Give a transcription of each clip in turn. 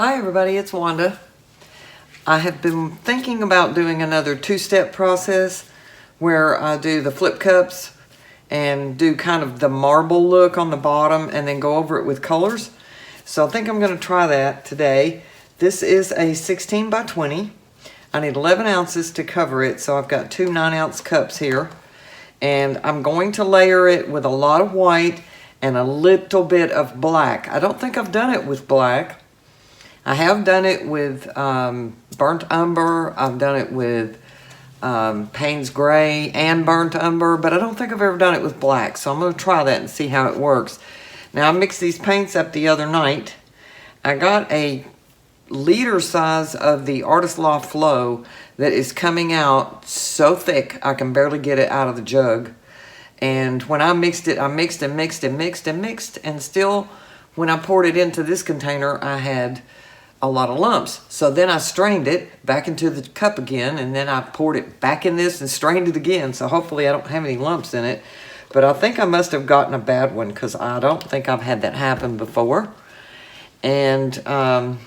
Hi everybody, it's Wanda. I have been thinking about doing another two-step process where I do the flip cups and do kind of the marble look on the bottom and then go over it with colors. So I think I'm going to try that today. This is a 16 by 20. I need 11 ounces to cover it, so I've got two 9-ounce cups here. And I'm going to layer it with a lot of white and a little bit of black. I don't think I've done it with black. I have done it with burnt umber. I've done it with Payne's Gray and burnt umber, but I don't think I've ever done it with black. So I'm going to try that and see how it works. Now, I mixed these paints up the other night. I got a liter size of the Artist Loft Flow that is coming out so thick I can barely get it out of the jug. And when I mixed it, I mixed and mixed and mixed and mixed, and still when I poured it into this container, I had a lot of lumps. So then I strained it back into the cup again, and then I poured it back in this and strained it again. So hopefully I don't have any lumps in it. But I think I must have gotten a bad one because I don't think I've had that happen before. And I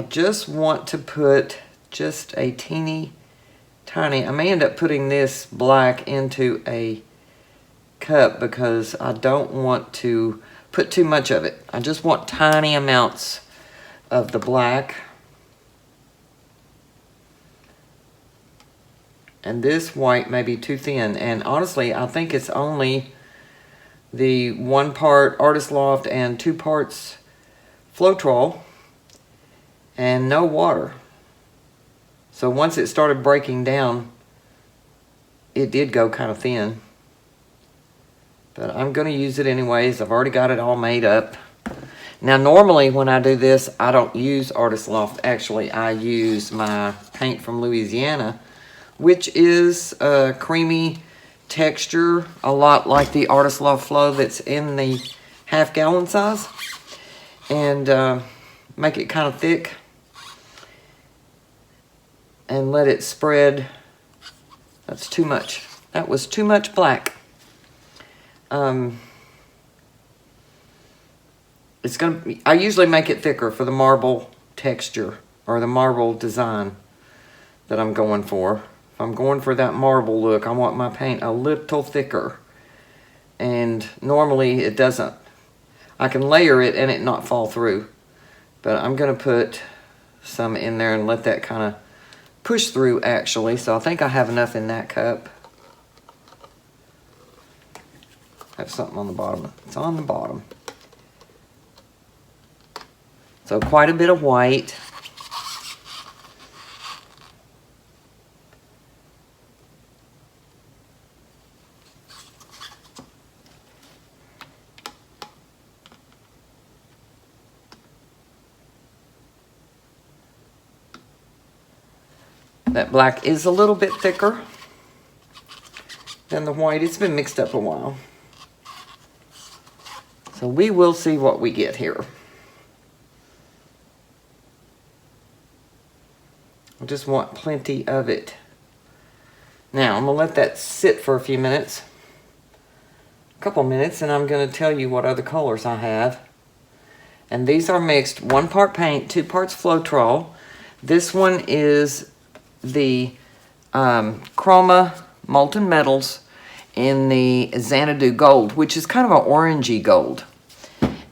just want to put just a teeny tiny, I may end up putting this black into a cup because I don't want to put too much of it. I just want tiny amounts of the black. And this white may be too thin. And honestly, I think it's only the 1 part Artist Loft and 2 parts Floetrol and no water. So once it started breaking down, it did go kind of thin. But I'm going to use it anyways. I've already got it all made up. Now, normally when I do this, I don't use Artist Loft. Actually, I use my paint from Louisiana, which is a creamy texture, a lot like the Artist Loft Flow that's in the half-gallon size. And make it kind of thick. And let it spread. That's too much. That was too much black. It's gonna be, I usually make it thicker for the marble texture or the marble design that I'm going for. If I'm going for that marble look, I want my paint a little thicker. And normally it doesn't. I can layer it and it not fall through. But I'm gonna put some in there and let that kind of push through actually. So I think I have enough in that cup. I have something on the bottom. It's on the bottom. So quite a bit of white. That black is a little bit thicker than the white. It's been mixed up a while. So we will see what we get here. I just want plenty of it. Now, I'm going to let that sit for a few minutes. A couple minutes, and I'm going to tell you what other colors I have. And these are mixed 1 part paint, 2 parts Floetrol. This one is the Chroma Molten Metals in the Xanado Gold, which is kind of an orangey gold.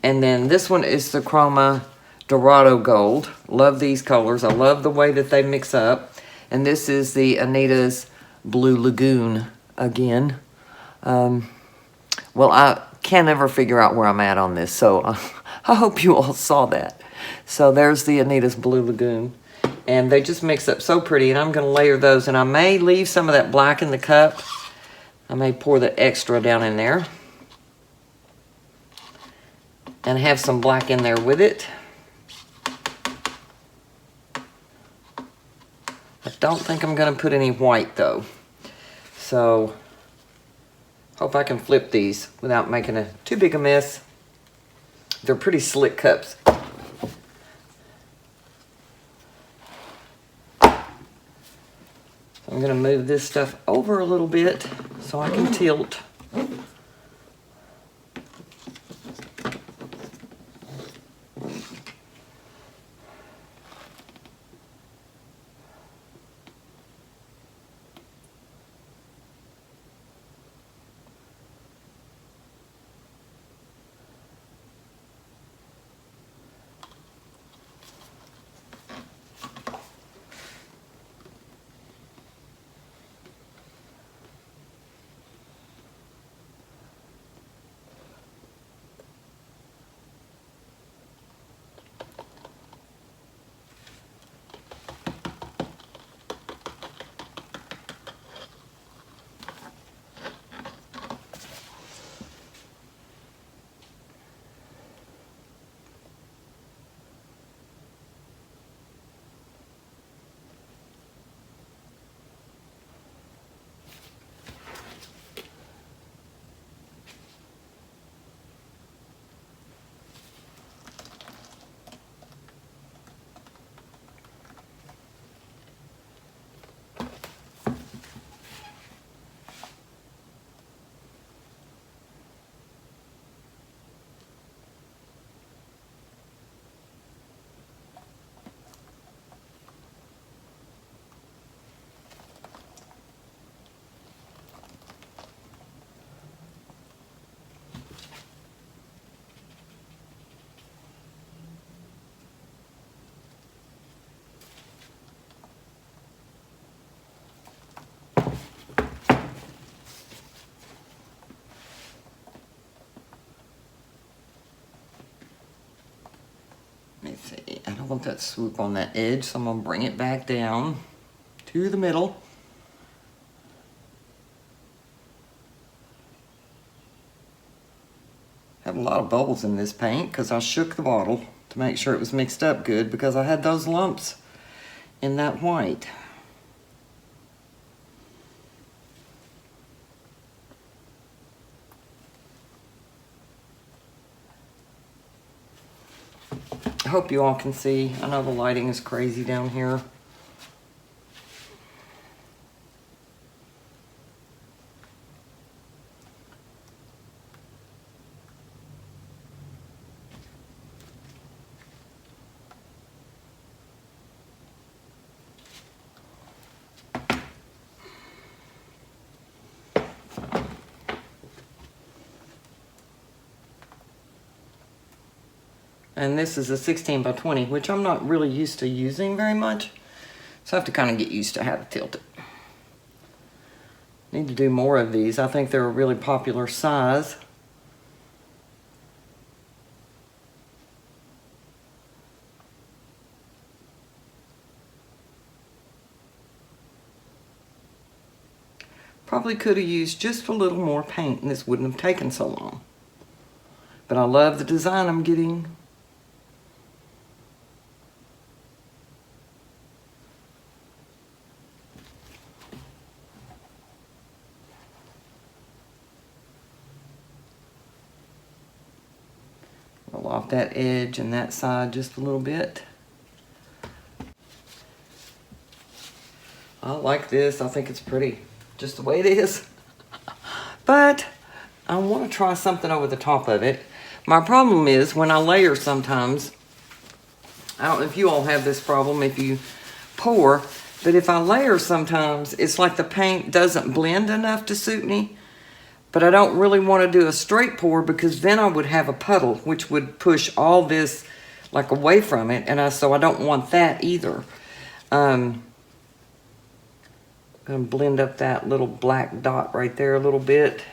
And then this one is the Chroma Dorado Gold. Love these colors. I love the way that they mix up. And this is the Anita's Blue Lagoon again. Well, I can't ever figure out where I'm at on this, so I hope you all saw that. So there's the Anita's Blue Lagoon. And they just mix up so pretty, and I'm going to layer those. And I may leave some of that black in the cup. I may pour the extra down in there. And have some black in there with it. I don't think I'm going to put any white though. So, hope I can flip these without making too big a mess. They're pretty slick cups. I'm going to move this stuff over a little bit so I can tilt. want that swoop on that edge, so I'm gonna bring it back down to the middle. Have a lot of bubbles in this paint because I shook the bottle to make sure it was mixed up good because I had those lumps in that white. I hope you all can see. I know the lighting is crazy down here. And this is a 16 by 20, which I'm not really used to using very much. So I have to kind of get used to how to tilt it. Need to do more of these. I think they're a really popular size. Probably could have used just a little more paint and this wouldn't have taken so long. But I love the design I'm getting. Roll off that edge and that side just a little bit. I like this. I think it's pretty, just the way it is. But I want to try something over the top of it. My problem is when I layer sometimes, I don't know if you all have this problem if you pour, but if I layer sometimes, it's like the paint doesn't blend enough to suit me. But I don't really want to do a straight pour because then I would have a puddle, which would push all this like away from it. And so I don't want that either. I'm going to blend up that little black dot right there a little bit.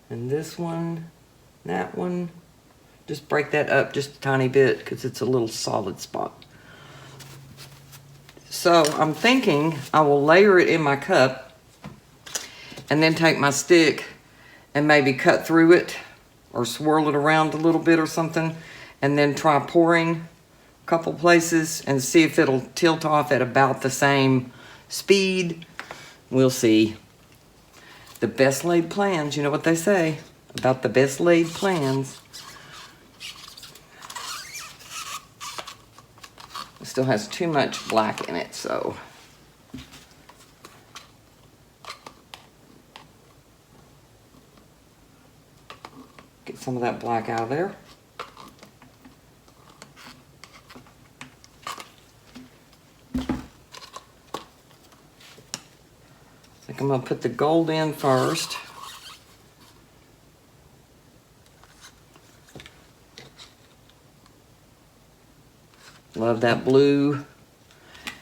And this one, that one, just break that up just a tiny bit because it's a little solid spot. So I'm thinking I will layer it in my cup and then take my stick and maybe cut through it or swirl it around a little bit or something and then try pouring a couple places and see if it'll tilt off at about the same speed. We'll see. The best laid plans, you know what they say about the best laid plans. It still has too much black in it, so. Get some of that black out of there. I think I'm going to put the gold in first. Love that blue.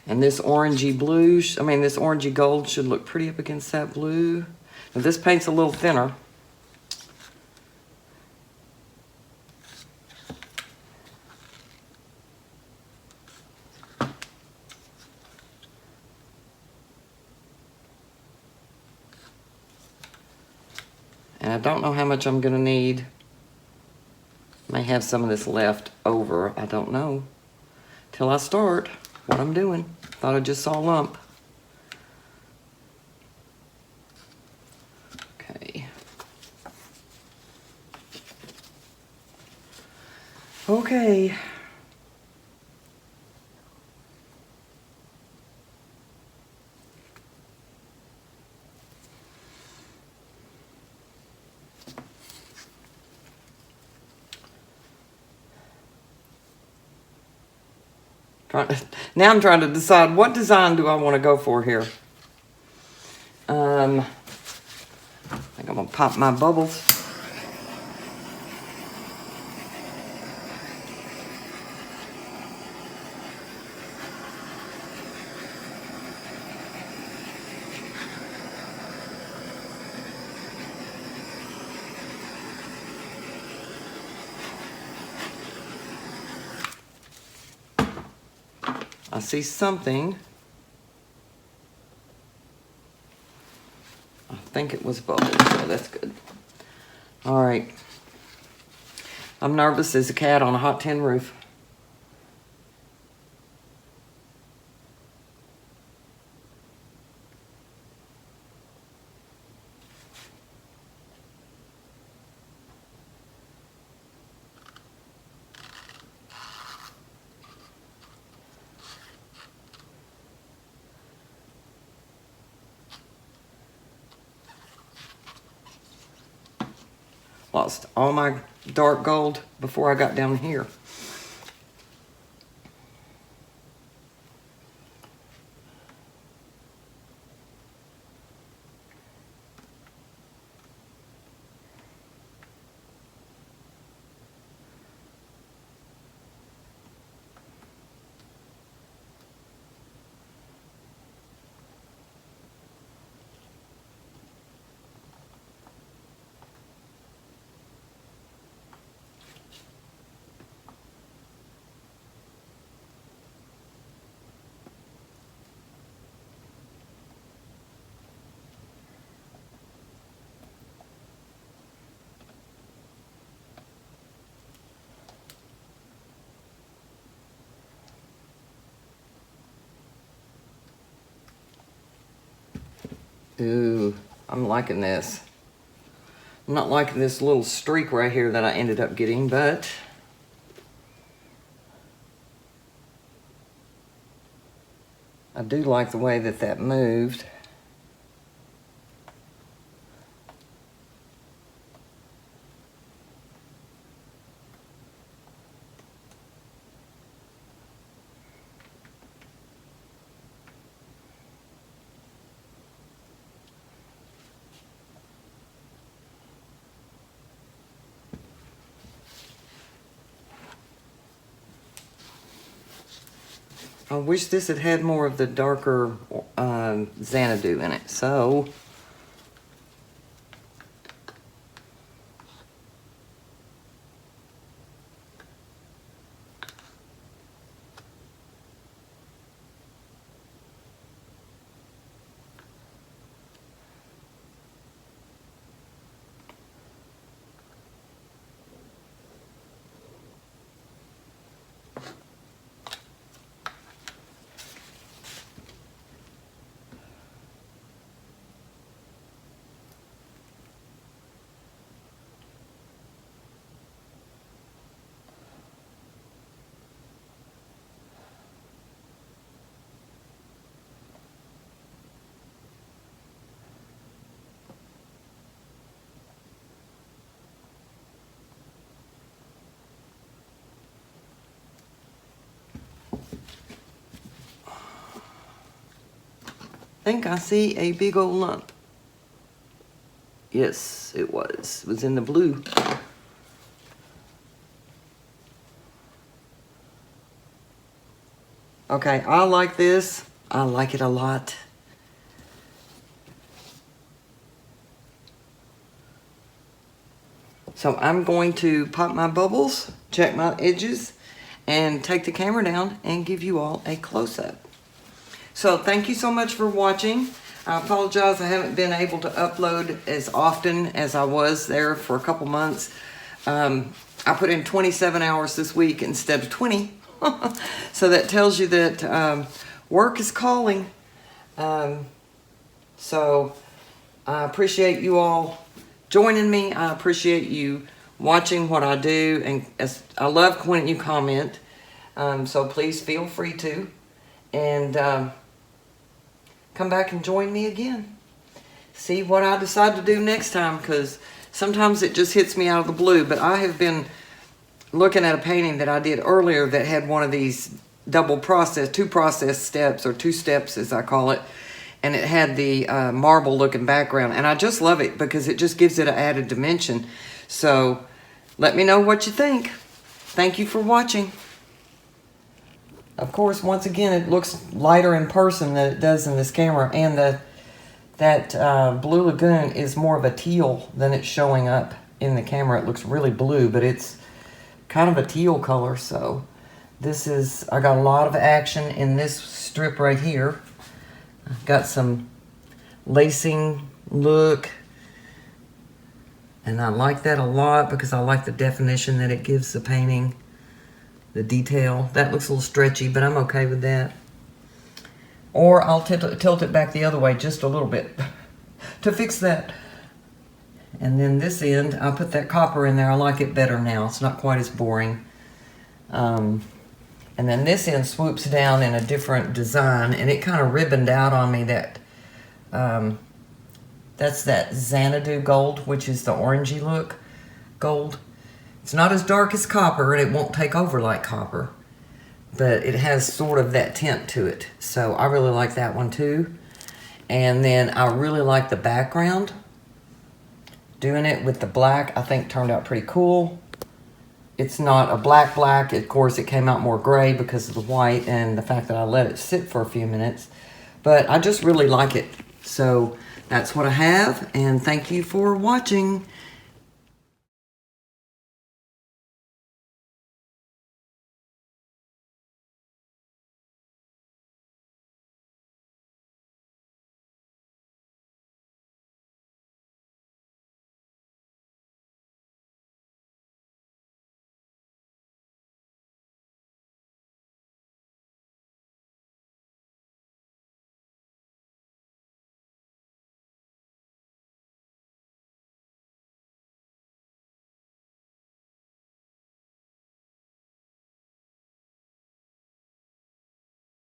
And this orangey blue, this orangey gold should look pretty up against that blue. Now this paint's a little thinner. And I don't know how much I'm gonna need. May have some of this left over, I don't know. Till I start what I'm doing. Thought I just saw a lump. Okay. Okay. Now I'm trying to decide what design do I want to go for here. I think I'm going to pop my bubbles. I see something. I think it was bubbles, so that's good. All right. I'm nervous as a cat on a hot tin roof. Lost all my dark gold before I got down here. Ooh, I'm liking this. I'm not liking this little streak right here that I ended up getting, but I do like the way that that moved. I wish this had had more of the darker Xanadu in it. So I think I see a big old lump. Yes, it was. It was in the blue. Okay, I like this. I like it a lot. So I'm going to pop my bubbles, check my edges, and take the camera down and give you all a close-up. So thank you so much for watching. I apologize I haven't been able to upload as often as I was there for a couple months. I put in 27 hours this week instead of 20. So that tells you that work is calling. So I appreciate you all joining me. I appreciate you watching what I do. And I love when you comment. So please feel free to. And come back and join me again. See what I decide to do next time, because sometimes it just hits me out of the blue. But I have been looking at a painting that I did earlier that had one of these two process steps, or two steps as I call it. And it had the marble looking background. And I just love it because it just gives it an added dimension. So let me know what you think. Thank you for watching. Of course, once again, it looks lighter in person than it does in this camera. And that Blue Lagoon is more of a teal than it's showing up in the camera. It looks really blue, but it's kind of a teal color. So This is, I got a lot of action in this strip right here. I've got some lacing look. And I like that a lot because I like the definition that it gives the painting, the detail. That looks a little stretchy, but I'm okay with that. Or I'll tilt it back the other way just a little bit to fix that. And then this end, I'll put that copper in there. I like it better now. It's not quite as boring. And then this end swoops down in a different design, and it kind of ribboned out on me that, that's that Xanadu gold, which is the orangey look gold. It's not as dark as copper, and it won't take over like copper, but it has sort of that tint to it. So I really like that one too. And then I really like the background. Doing it with the black, I think turned out pretty cool. It's not a black, of course it came out more gray because of the white and the fact that I let it sit for a few minutes. But I just really like it. So that's what I have, and thank you for watching.